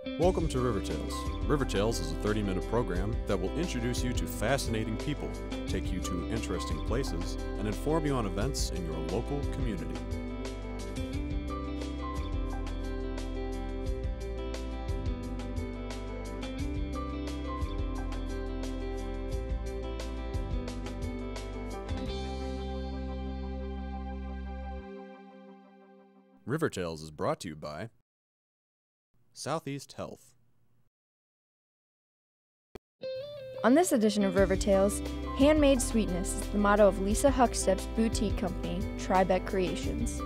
Welcome to River Tales. River Tales is a 30-minute program that will introduce you to fascinating people, take you to interesting places, and inform you on events in your local community. River Tales is brought to you by Southeast Health. On this edition of River Tales, handmade sweetness is the motto of Lisa Huckstep's boutique company, Tri-Bec Creations.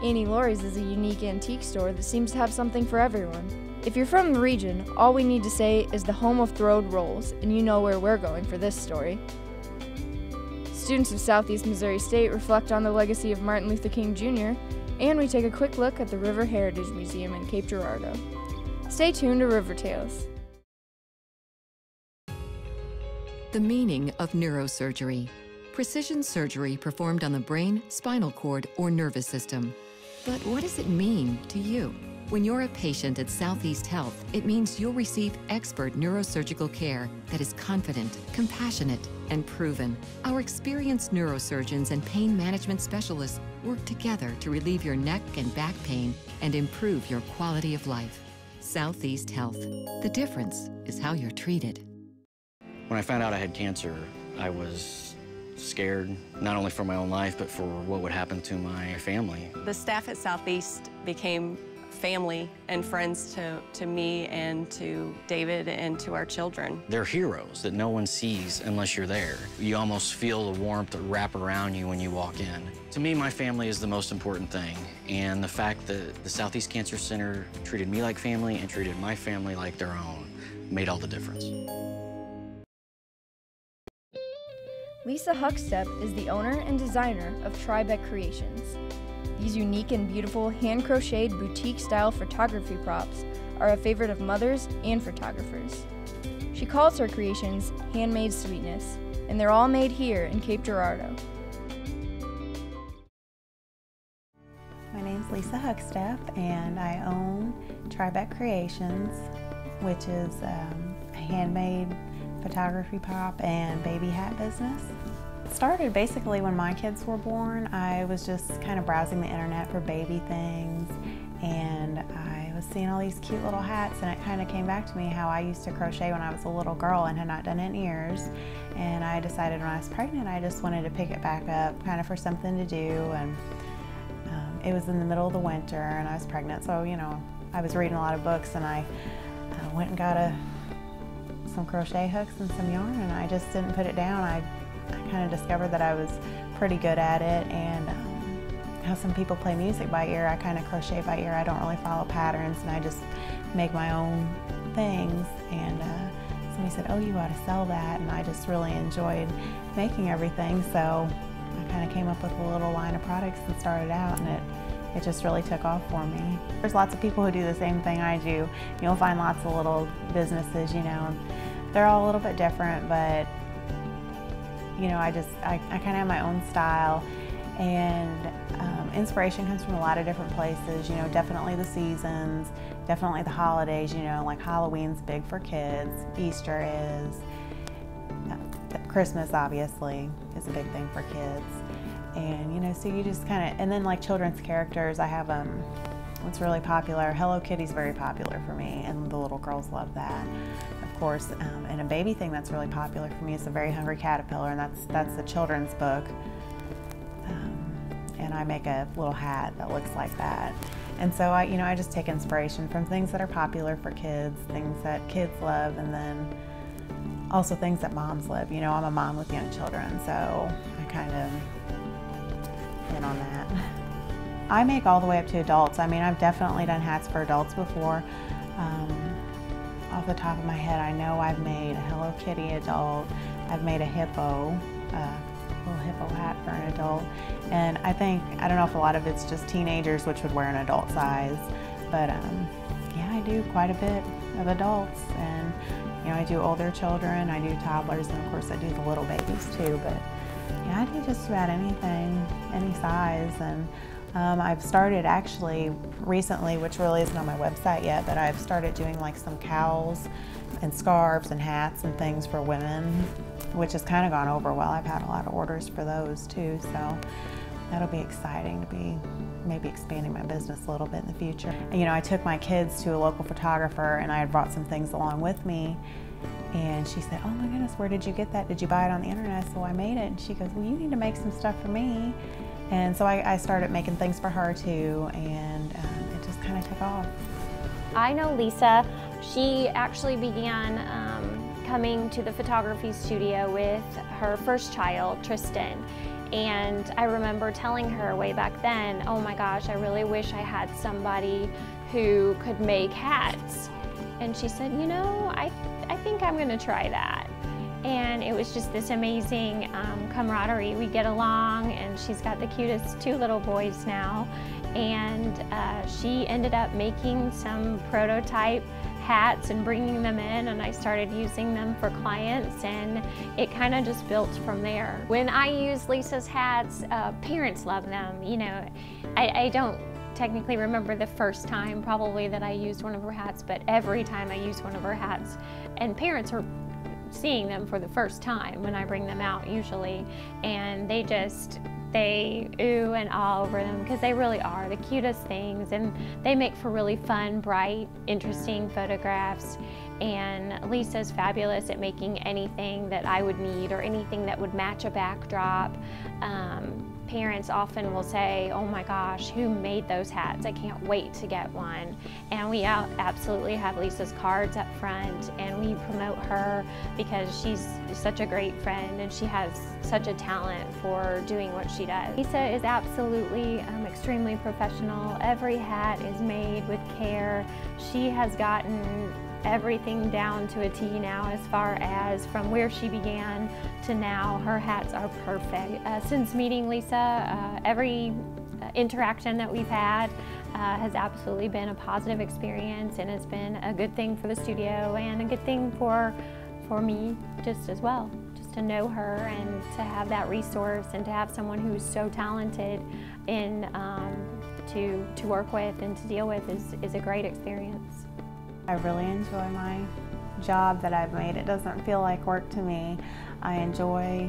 Lauries is a unique antique store that seems to have something for everyone. If you're from the region, all we need to say is the home of throwed rolls, and you know where we're going for this story. Students of Southeast Missouri State reflect on the legacy of Martin Luther King Jr., and we take a quick look at the River Heritage Museum in Cape Girardeau. Stay tuned to River Tales. The meaning of neurosurgery. Precision surgery performed on the brain, spinal cord, or nervous system. But what does it mean to you? When you're a patient at Southeast Health, it means you'll receive expert neurosurgical care that is confident, compassionate, and proven. Our experienced neurosurgeons and pain management specialists work together to relieve your neck and back pain and improve your quality of life. Southeast Health. The difference is how you're treated. When I found out I had cancer, I was scared, not only for my own life, but for what would happen to my family. The staff at Southeast became family and friends to me and to David and to our children. They're heroes that no one sees unless you're there. You almost feel the warmth wrap around you when you walk in. To me, my family is the most important thing, and the fact that the Southeast Cancer Center treated me like family and treated my family like their own made all the difference. Lisa Huckstep is the owner and designer of Tri-Bec Creations. These unique and beautiful hand-crocheted boutique-style photography props are a favorite of mothers and photographers. She calls her creations handmade sweetness, and they're all made here in Cape Girardeau. My name's Lisa Huckstep, and I own Tri-Bec Creations, which is a handmade photography prop and baby hat business. It started basically when my kids were born. I was just kind of browsing the internet for baby things, and I was seeing all these cute little hats, and it kind of came back to me how I used to crochet when I was a little girl and had not done it in years. And I decided when I was pregnant I just wanted to pick it back up kind of for something to do, and it was in the middle of the winter and I was pregnant, so I was reading a lot of books, and I went and got some crochet hooks and some yarn, and I just didn't put it down. I kind of discovered that I was pretty good at it, and how some people play music by ear, I kind of crochet by ear. I don't really follow patterns, and I just make my own things. And somebody said, "Oh, you ought to sell that," and I just really enjoyed making everything, so I kind of came up with a little line of products and started out, and it just really took off for me. There's lots of people who do the same thing I do. You'll find lots of little businesses, they're all a little bit different, but I kind of have my own style, and inspiration comes from a lot of different places. Definitely the seasons, definitely the holidays. Like Halloween's big for kids, Easter is, Christmas obviously is a big thing for kids, and so you just kind of, and then like children's characters, I have what's really popular. Hello Kitty's very popular for me, and the little girls love that. Of course, and a baby thing that's really popular for me is The Very Hungry Caterpillar, and that's a children's book. And I make a little hat that looks like that. And so I just take inspiration from things that are popular for kids, things that kids love, and then also things that moms love. I'm a mom with young children, so I kind of hit on that. I make all the way up to adults. I've definitely done hats for adults before. Off the top of my head, I know I've made a Hello Kitty adult. I've made a hippo, little hippo hat for an adult. And I don't know if a lot of it's just teenagers, which would wear an adult size, but yeah, I do quite a bit of adults. And I do older children, I do toddlers, and of course I do the little babies too. But yeah, I do just about anything, any size. And I've started actually recently, which really isn't on my website yet, but I've started doing like some cowls and scarves and hats and things for women, which has kind of gone over well. I've had a lot of orders for those too, so that'll be exciting to be maybe expanding my business a little bit in the future. And, you know, I took my kids to a local photographer and I had brought some things along with me, and she said, "Oh my goodness, where did you get that? Did you buy it on the internet?" So I made it, and she goes, "Well, you need to make some stuff for me." And so I started making things for her too, and it just kind of took off. I know Lisa. She actually began coming to the photography studio with her first child, Tristan. And I remember telling her way back then, "Oh my gosh, I really wish I had somebody who could make hats." And she said, "You know, I think I'm gonna try that." And it was just this amazing camaraderie. We get along, and she's got the cutest 2 little boys now. And she ended up making some prototype hats and bringing them in, and I started using them for clients, and it kind of just built from there. When I use Lisa's hats, parents love them. You know, I don't technically remember the first time probably that I used one of her hats, but every time I use one of her hats, and parents are seeing them for the first time when I bring them out usually, and they ooh and ah over them because they really are the cutest things, and they make for really fun, bright, interesting photographs. And Lisa's fabulous at making anything that I would need or anything that would match a backdrop. Parents often will say, "Oh my gosh, who made those hats? I can't wait to get one." And we absolutely have Lisa's cards up front, and we promote her because she's such a great friend and she has such a talent for doing what she does. Lisa is absolutely extremely professional. Every hat is made with care. She has gotten everything down to a T now, as far as from where she began to now. Her hats are perfect. Since meeting Lisa, every interaction that we've had has absolutely been a positive experience, and has been a good thing for the studio and a good thing for me just as well. Just to know her and to have that resource and to have someone who's so talented in to work with and to deal with is a great experience. I really enjoy my job that I've made. It doesn't feel like work to me. I enjoy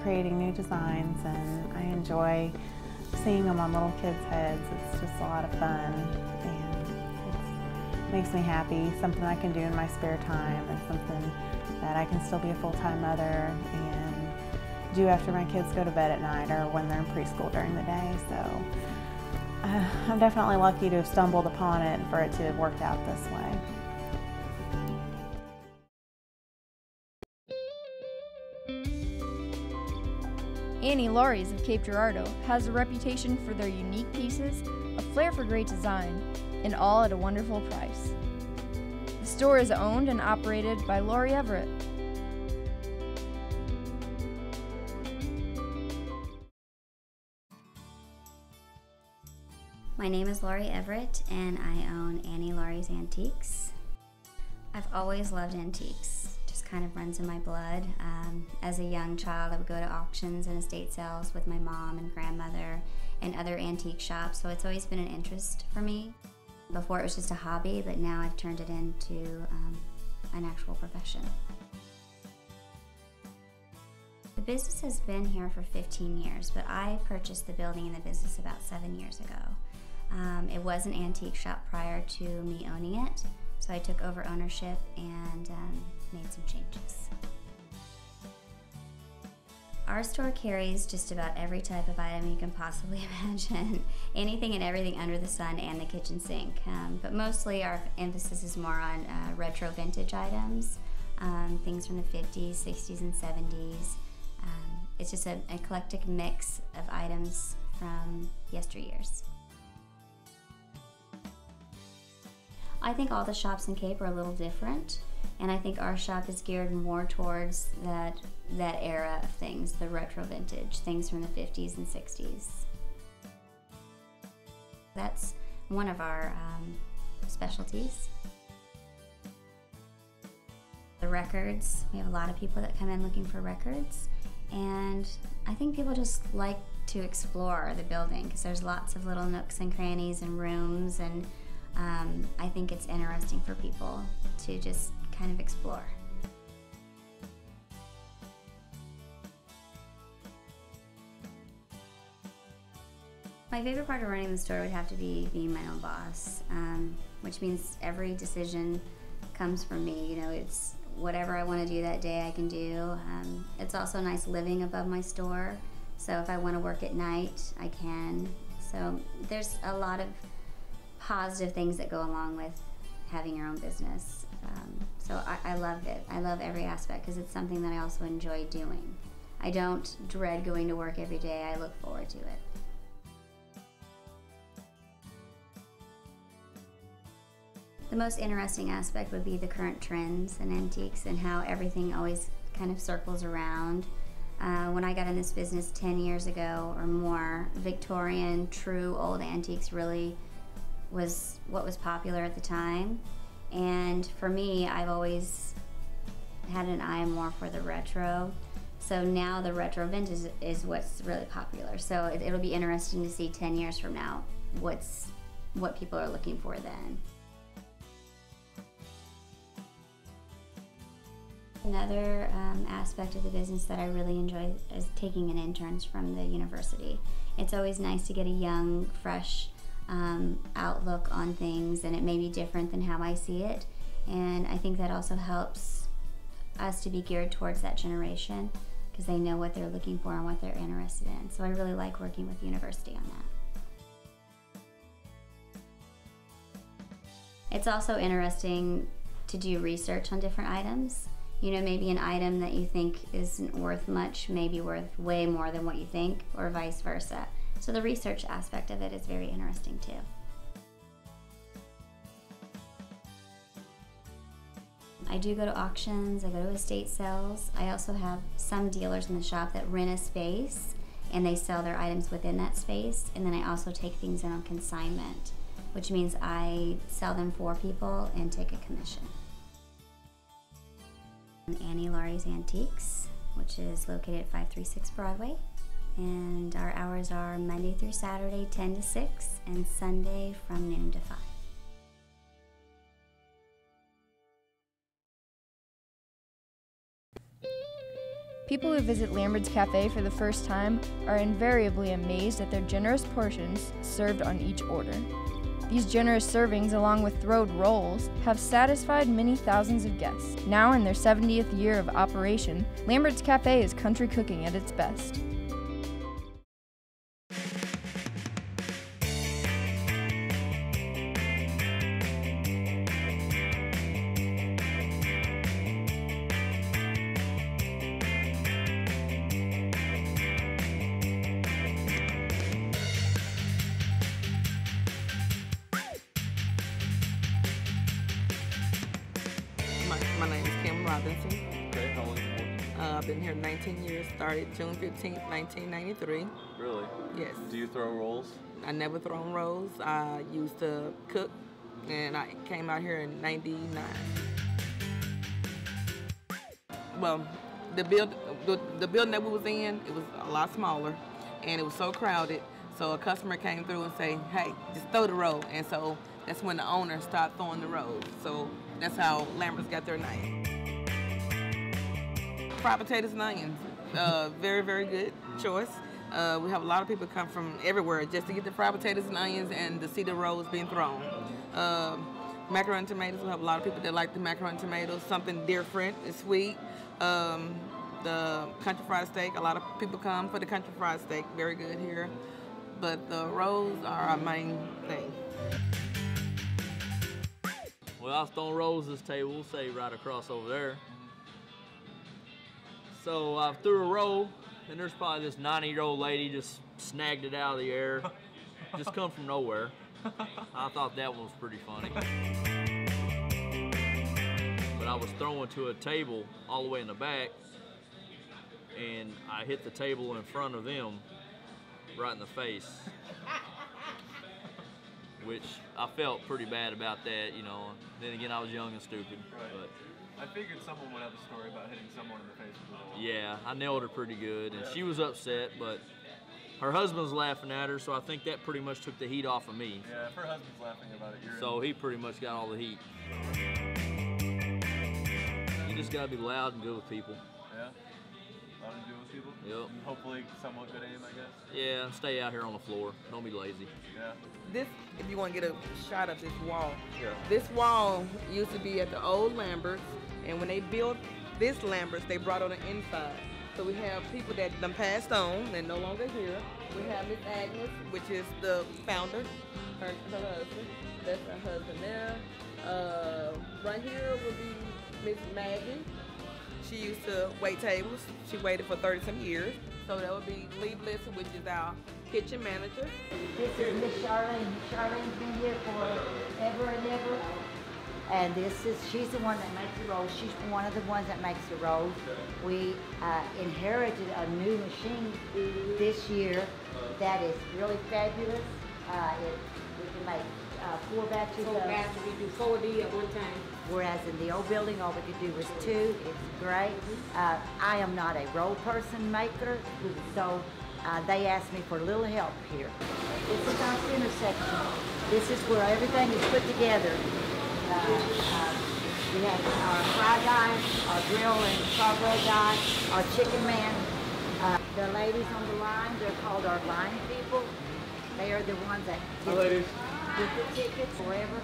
creating new designs, and I enjoy seeing them on little kids' heads. It's just a lot of fun, and it makes me happy. Something I can do in my spare time, and something that I can still be a full-time mother and do after my kids go to bed at night or when they're in preschool during the day. So I'm definitely lucky to have stumbled upon it and for it to have worked out this way. Lauries of Cape Girardeau has a reputation for their unique pieces, a flair for great design, and all at a wonderful price. The store is owned and operated by Laurie Everett. My name is Laurie Everett, and I own Lauries Antiques. I've always loved antiques. Just kind of runs in my blood. As a young child, I would go to auctions and estate sales with my mom and grandmother and other antique shops, so it's always been an interest for me. Before it was just a hobby, but now I've turned it into an actual profession. The business has been here for 15 years, but I purchased the building and the business about 7 years ago. It was an antique shop prior to me owning it, so I took over ownership and made some changes. Our store carries just about every type of item you can possibly imagine. Anything and everything under the sun and the kitchen sink. But mostly our emphasis is more on retro vintage items, things from the 50s, 60s, and 70s. It's just an eclectic mix of items from yesteryears. I think all the shops in Cape are a little different, and I think our shop is geared more towards that era of things, the retro vintage, things from the 50s and 60s. That's one of our specialties. The records, we have a lot of people that come in looking for records, and I think people just like to explore the building, because there's lots of little nooks and crannies and rooms, and I think it's interesting for people to just kind of explore. My favorite part of running the store would have to be being my own boss, which means every decision comes from me. You know, it's whatever I want to do that day I can do. It's also nice living above my store, so if I want to work at night, I can. So there's a lot of positive things that go along with having your own business. So I love it. I love every aspect because it's something that I also enjoy doing. I don't dread going to work every day. I look forward to it. The most interesting aspect would be the current trends in antiques and how everything always kind of circles around. When I got in this business 10 years ago or more, Victorian, true old antiques really was what was popular at the time. And for me, I've always had an eye more for the retro. So now the retro vintage is what's really popular. So it'll be interesting to see 10 years from now what people are looking for then. Another aspect of the business that I really enjoy is taking in interns from the university. It's always nice to get a young, fresh outlook on things, and it may be different than how I see it. And I think that also helps us to be geared towards that generation because they know what they're looking for and what they're interested in. So I really like working with the university on that. It's also interesting to do research on different items. You know, maybe an item that you think isn't worth much may be worth way more than what you think, or vice versa. So the research aspect of it is very interesting too. I do go to auctions, I go to estate sales. I also have some dealers in the shop that rent a space and they sell their items within that space. And then I also take things in on consignment, which means I sell them for people and take a commission. Lauries Antiques, which is located at 536 Broadway. And our hours are Monday through Saturday, 10 to 6, and Sunday from noon to 5. People who visit Lamberts Cafe for the first time are invariably amazed at their generous portions served on each order. These generous servings, along with throwed rolls, have satisfied many thousands of guests. Now in their 70th year of operation, Lamberts Cafe is country cooking at its best. My name is Kim Robinson. Okay, how long have you been working? I've been here 19 years, started June 15th, 1993. Really? Yes. Do you throw rolls? I never thrown rolls. I used to cook, and I came out here in 99. Well, the building that we was in, it was a lot smaller, and it was so crowded, so a customer came through and say, hey, just throw the roll. And so that's when the owner started throwing the rolls. So that's how Lamberts got their name. Fried potatoes and onions, very, very good choice. We have a lot of people come from everywhere just to get the fried potatoes and onions and to see the rolls being thrown. Macaroni and tomatoes, we have a lot of people that like the macaroni and tomatoes, something different, it's sweet. The country fried steak, a lot of people come for the country fried steak, very good here. But the rolls are our main thing. Well, I've thrown rolls this table, say right across over there. So I threw a roll, and there's probably this 90-year-old lady just snagged it out of the air, just come from nowhere. I thought that one was pretty funny. But I was throwing to a table all the way in the back, and I hit the table in front of them right in the face, which I felt pretty bad about that, you know. Then again, I was young and stupid. Right. But I figured someone would have a story about hitting someone in the face with a roll. yeah, I nailed her pretty good, and she was upset, but Her husband's laughing at her, so I think that pretty much took the heat off of me. Yeah, if her husband's laughing about it, so he pretty much got all the heat. You just gotta be loud and good with people. Yeah? Loud and good with people? Yep. And hopefully somewhat good aim, I guess? Yeah, stay out here on the floor. Don't be lazy. Yeah. This, if you want to get a shot of this wall, Yeah. this wall used to be at the old Lamberts, and when they built this Lamberts, they brought on the inside. So we have people that done passed on and no longer here. We have Miss Agnes, which is the founder, her husband. That's her husband there. Right here would be Miss Maggie. She used to wait tables. She waited for 30-some years. So that would be Lee Blissett, which is our kitchen manager. This is Miss Charlene. Charlene's been here forever and ever. And she's the one that makes the rolls. She's one of the ones that makes the rolls. We inherited a new machine this year that is really fabulous. We can make 4 batches. 4 batches. We do 4D at one time. Whereas in the old building, all we could do was 2. It's great. I am not a roll person maker, so they asked me for a little help here. This is our center section. This is where everything is put together. We have our fry guy, our grill and charbroil guy, our chicken man. The ladies on the line, they're called our line people. They are the ones that get the tickets forever.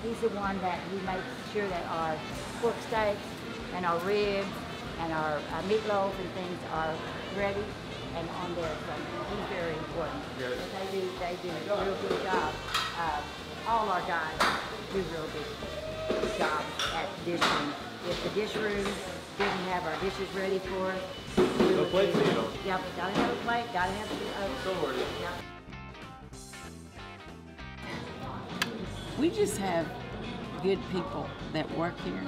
He's the one that he makes sure that our pork steaks and our ribs and our meatloaf and things are ready and on there. So he's very important. Yes. They do a real good job. All our guys do real good job at dishing. If the dish room didn't have our dishes ready for us, no plates, you know. Yep, gotta have a plate, gotta have We just have good people that work here.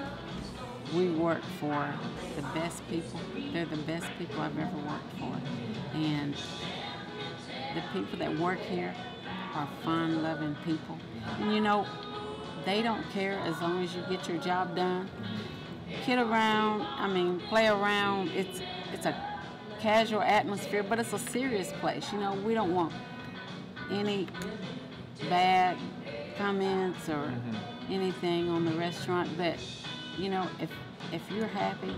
We work for the best people. They're the best people I've ever worked for. And the people that work here are fun-loving people. And you know, they don't care as long as you get your job done. Kid around, play around. It's a casual atmosphere, but it's a serious place. You know, we don't want any bad comments or anything on the restaurant, but you know, if you're happy,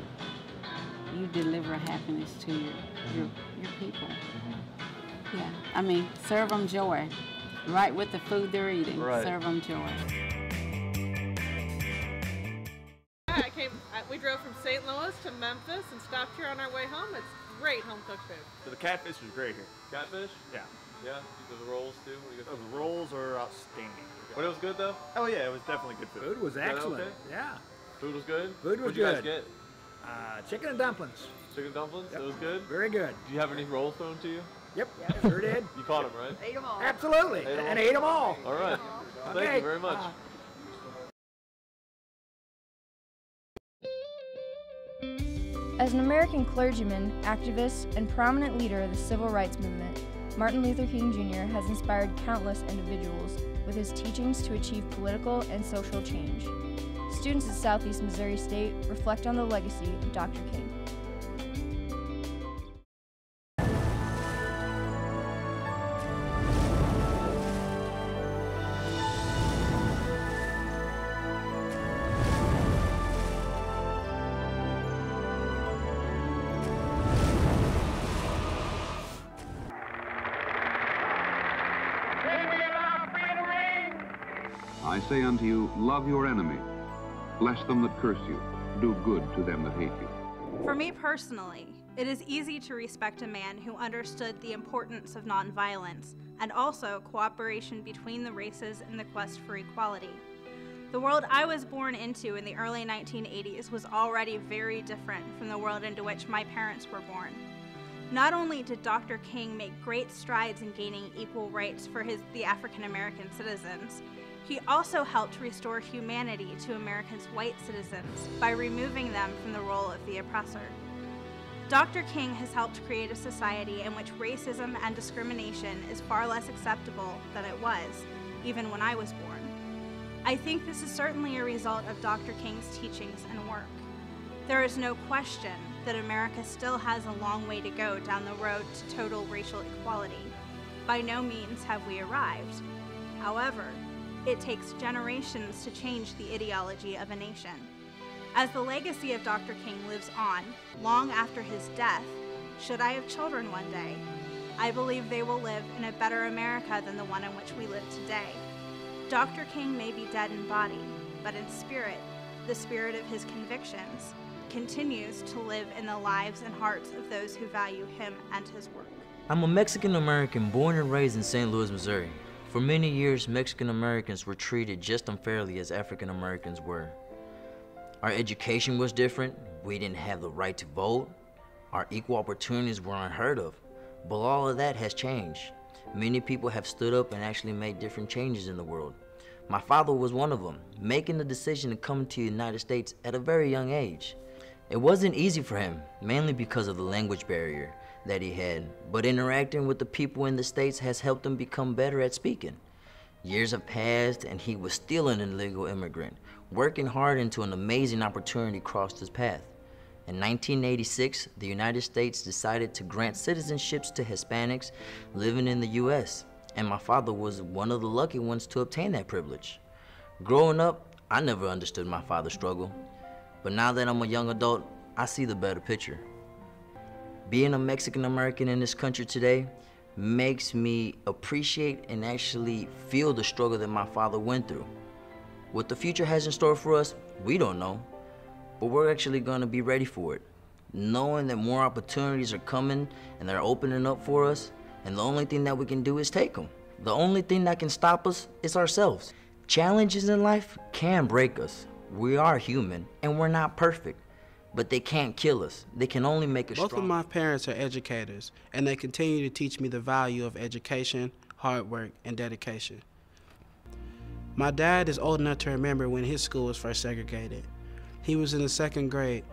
you deliver happiness to your people. Yeah, serve them joy, right with the food they're eating. Right. Serve them joy. We drove from St. Louis to Memphis and stopped here on our way home. It's great home-cooked food. So the catfish was great here. Catfish? Yeah. Yeah? The rolls too? The rolls are outstanding. But it was good though? Oh yeah, it was definitely good food. Food was excellent. Okay? Yeah. Food was good? Food was What'd good. you guys get? Chicken and dumplings. Chicken dumplings? Yep. It was good? Very good. Did you have any rolls thrown to you? Yep, sure did. You caught them, right? Ate them all. Absolutely, and ate them all. All right. Okay. Thank you very much. As an American clergyman, activist, and prominent leader of the civil rights movement, Martin Luther King Jr. has inspired countless individuals with his teachings to achieve political and social change. Students at Southeast Missouri State reflect on the legacy of Dr. King. I say unto you, love your enemy, bless them that curse you, do good to them that hate you. For me personally, it is easy to respect a man who understood the importance of nonviolence and also cooperation between the races in the quest for equality. The world I was born into in the early 1980s was already very different from the world into which my parents were born. Not only did Dr. King make great strides in gaining equal rights for the African American citizens, he also helped restore humanity to America's white citizens by removing them from the role of the oppressor. Dr. King has helped create a society in which racism and discrimination is far less acceptable than it was, even when I was born. I think this is certainly a result of Dr. King's teachings and work. There is no question that America still has a long way to go down the road to total racial equality. By no means have we arrived. However, it takes generations to change the ideology of a nation. As the legacy of Dr. King lives on, long after his death, should I have children one day, I believe they will live in a better America than the one in which we live today. Dr. King may be dead in body, but in spirit, the spirit of his convictions continues to live in the lives and hearts of those who value him and his work. I'm a Mexican-American born and raised in St. Louis, Missouri. For many years, Mexican-Americans were treated just unfairly as African-Americans were. Our education was different, we didn't have the right to vote, our equal opportunities were unheard of. But all of that has changed. Many people have stood up and actually made different changes in the world. My father was one of them, making the decision to come to the United States at a very young age. It wasn't easy for him, mainly because of the language barrier that he had, but interacting with the people in the States has helped him become better at speaking. Years have passed and he was still an illegal immigrant, working hard until an amazing opportunity crossed his path. In 1986, the United States decided to grant citizenships to Hispanics living in the U.S., and my father was one of the lucky ones to obtain that privilege. Growing up, I never understood my father's struggle, but now that I'm a young adult, I see the better picture. Being a Mexican American in this country today makes me appreciate and actually feel the struggle that my father went through. What the future has in store for us, we don't know, but we're actually going to be ready for it, knowing that more opportunities are coming and they're opening up for us, and the only thing that we can do is take them. The only thing that can stop us is ourselves. Challenges in life can break us. We are human and we're not perfect, but they can't kill us. They can only make us strong. Both of my parents are educators, and they continue to teach me the value of education, hard work, and dedication. My dad is old enough to remember when his school was first segregated. He was in the 2nd grade.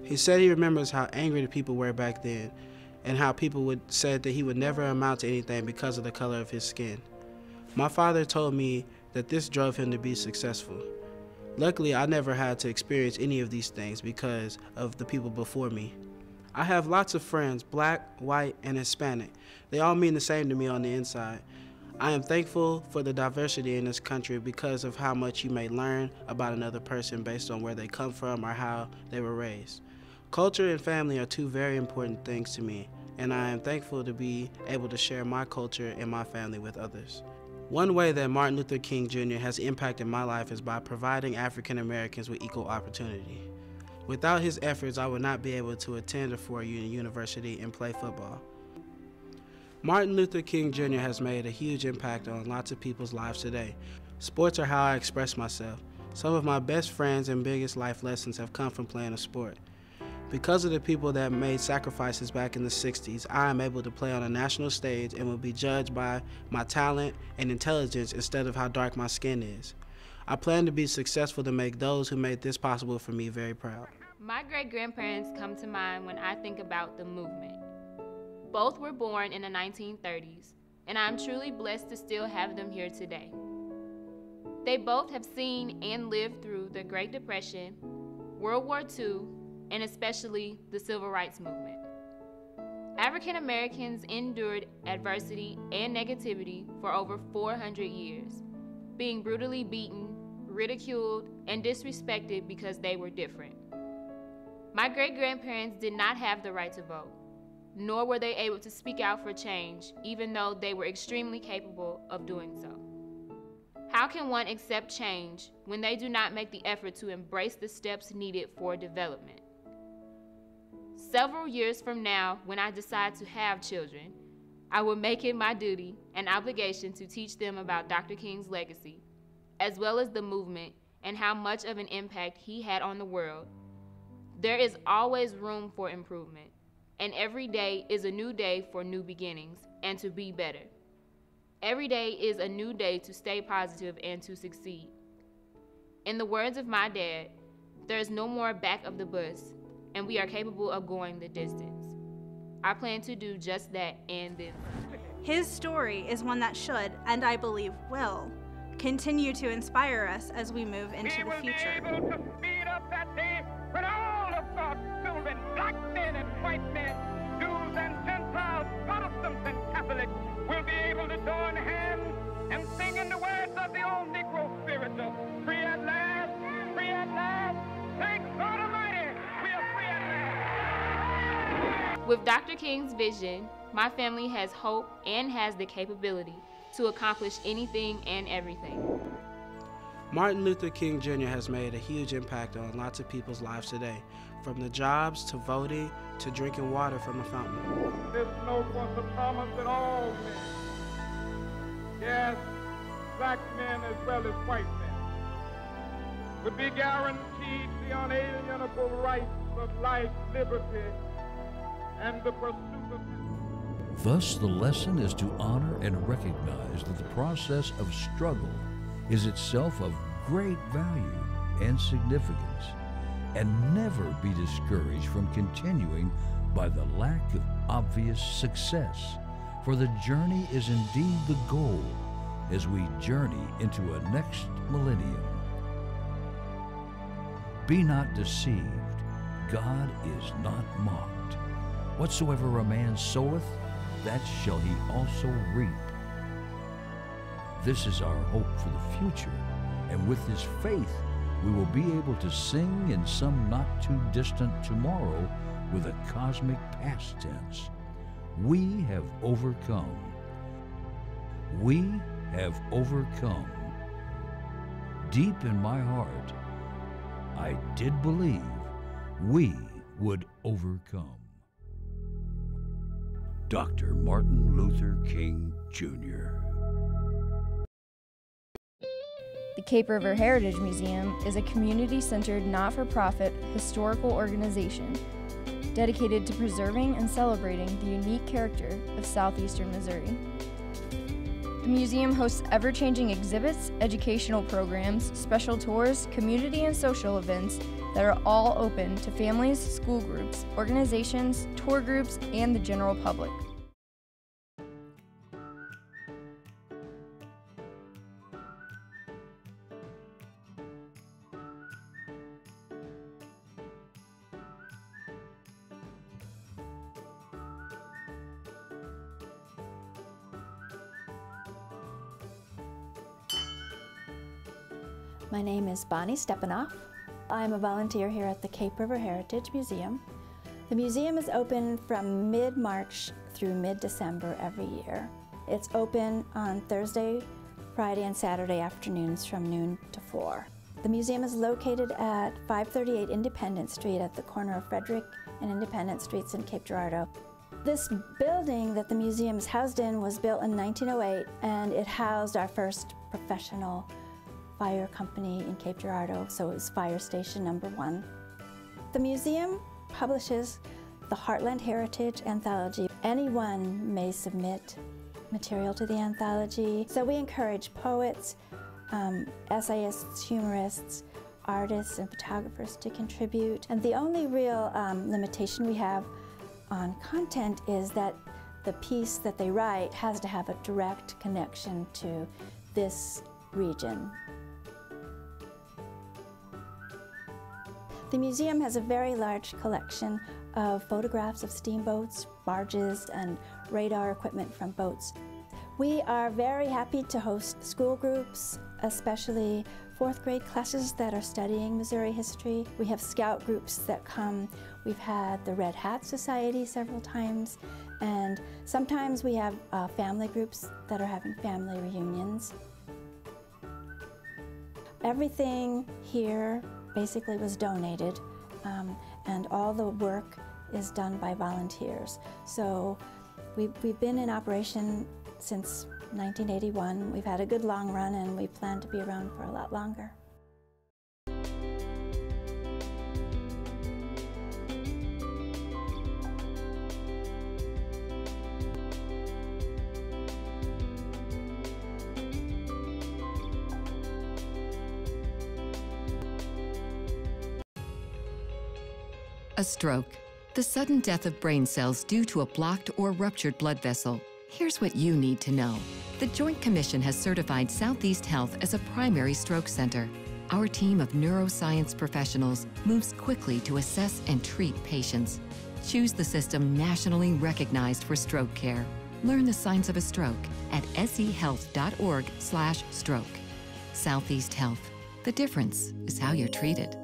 He said he remembers how angry the people were back then, and how people said that he would never amount to anything because of the color of his skin. My father told me that this drove him to be successful. Luckily, I never had to experience any of these things because of the people before me. I have lots of friends, black, white, and Hispanic. They all mean the same to me on the inside. I am thankful for the diversity in this country because of how much you may learn about another person based on where they come from or how they were raised. Culture and family are two very important things to me, and I am thankful to be able to share my culture and my family with others. One way that Martin Luther King Jr. has impacted my life is by providing African Americans with equal opportunity. Without his efforts, I would not be able to attend a four-year university and play football. Martin Luther King Jr. has made a huge impact on lots of people's lives today. Sports are how I express myself. Some of my best friends and biggest life lessons have come from playing a sport. Because of the people that made sacrifices back in the 60s, I am able to play on a national stage and will be judged by my talent and intelligence instead of how dark my skin is. I plan to be successful to make those who made this possible for me very proud. My great-grandparents come to mind when I think about the movement. Both were born in the 1930s, and I'm truly blessed to still have them here today. They both have seen and lived through the Great Depression, World War II, and especially the Civil Rights Movement. African Americans endured adversity and negativity for over 400 years, being brutally beaten, ridiculed, and disrespected because they were different. My great-grandparents did not have the right to vote, nor were they able to speak out for change, even though they were extremely capable of doing so. How can one accept change when they do not make the effort to embrace the steps needed for development? Several years from now, when I decide to have children, I will make it my duty and obligation to teach them about Dr. King's legacy, as well as the movement and how much of an impact he had on the world. There is always room for improvement, and every day is a new day for new beginnings and to be better. Every day is a new day to stay positive and to succeed. In the words of my dad, there is no more back of the bus, and we are capable of going the distance. I plan to do just that and then some. His story is one that should, and I believe will, continue to inspire us as we move into the future. When all of God's children and black men and white men, Jews and Gentiles, Protestants and Catholics will be able to join hands and sing in the words of the old Negro spiritual, free at last, free at last, thank God Almighty, we are free at last. With Dr. King's vision, my family has hope and has the capability to accomplish anything and everything. Martin Luther King Jr. has made a huge impact on lots of people's lives today, from the jobs to voting to drinking water from a fountain. This note was the promise that all men, yes, black men as well as white men, would be guaranteed the unalienable rights of life, liberty, and the pursuit of Thus, the lesson is to honor and recognize that the process of struggle is itself of great value and significance, and never be discouraged from continuing by the lack of obvious success, for the journey is indeed the goal as we journey into a next millennium. Be not deceived, God is not mocked. Whatsoever a man soweth, that shall he also reap. This is our hope for the future, and with this faith we will be able to sing in some not too distant tomorrow with a cosmic past tense. We have overcome. We have overcome. Deep in my heart, I did believe we would overcome. Dr. Martin Luther King, Jr. The Cape River Heritage Museum is a community-centered, not-for-profit historical organization dedicated to preserving and celebrating the unique character of southeastern Missouri. The museum hosts ever-changing exhibits, educational programs, special tours, community and social events that are all open to families, school groups, organizations, tour groups, and the general public. My name is Bonnie Stepanoff. I'm a volunteer here at the Cape River Heritage Museum. The museum is open from mid-March through mid-December every year. It's open on Thursday, Friday, and Saturday afternoons from noon to 4. The museum is located at 538 Independence Street at the corner of Frederick and Independence Streets in Cape Girardeau. This building that the museum is housed in was built in 1908, and it housed our first professional fire company in Cape Girardeau, so it was Fire Station number 1. The museum publishes the Heartland Heritage Anthology. Anyone may submit material to the anthology, so we encourage poets, essayists, humorists, artists, and photographers to contribute. And the only real limitation we have on content is that the piece that they write has to have a direct connection to this region. The museum has a very large collection of photographs of steamboats, barges, and radar equipment from boats. We are very happy to host school groups, especially 4th grade classes that are studying Missouri history. We have scout groups that come. We've had the Red Hat Society several times, and sometimes we have family groups that are having family reunions. Everything here basically was donated, and all the work is done by volunteers. So we've been in operation since 1981. We've had a good long run, and we plan to be around for a lot longer. A stroke, the sudden death of brain cells due to a blocked or ruptured blood vessel. Here's what you need to know. The Joint Commission has certified Southeast Health as a primary stroke center. Our team of neuroscience professionals moves quickly to assess and treat patients. Choose the system nationally recognized for stroke care. Learn the signs of a stroke at sehealth.org/stroke. Southeast Health. The difference is how you're treated.